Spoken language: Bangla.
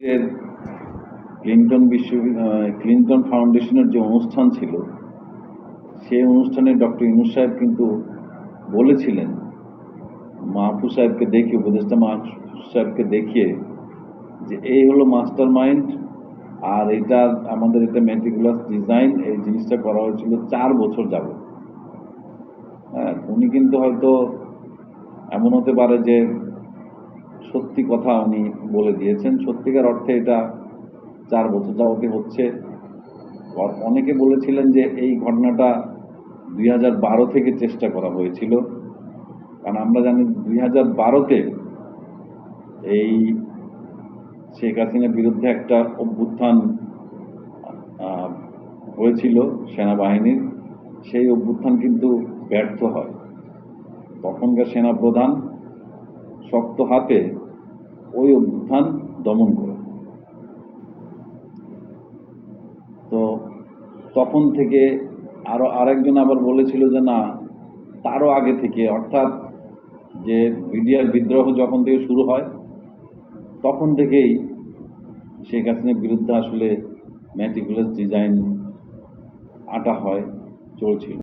এর ক্লিন্টন ফাউন্ডেশনের যে অনুষ্ঠান ছিল, সেই অনুষ্ঠানে ডক্টর ইউনূস সাহেব কিন্তু বলেছিলেন মাহফুজ সাহেবকে দেখিয়ে, উপদেষ্টা মাহফুজ সাহেবকে দেখিয়ে, যে এই হলো মাস্টার মাইন্ড, আর এটা আমাদের এটা মেটিকুলাস ডিজাইন, এই জিনিসটা করা হয়েছিল 4 বছর যাবত। হ্যাঁ, উনি কিন্তু হয়তো এমন হতে পারে যে সত্যি কথা উনি বলে দিয়েছেন, সত্যিকার অর্থে এটা 4 বছর যাবতই হচ্ছে। অনেকে বলেছিলেন যে এই ঘটনাটা 2012 থেকে চেষ্টা করা হয়েছিল, কারণ আমরা জানি 2012-তে এই শেখ হাসিনার বিরুদ্ধে একটা অভ্যুত্থান হয়েছিল সেনাবাহিনীর। সেই অভ্যুত্থান কিন্তু ব্যর্থ হয়। তখনকার সেনাপ্রধান শক্ত হাতে ওই অভ্যুত্থান দমন করে। তো তখন থেকে আরেকজন আবার বলেছিল যে না, তারও আগে থেকে, অর্থাৎ যে বিডিআর বিদ্রোহ যখন থেকে শুরু হয় তখন থেকেই শেখ হাসিনার বিরুদ্ধে আসলে ম্যাটিকুলাস ডিজাইন আঁটা হয়, চলছিল।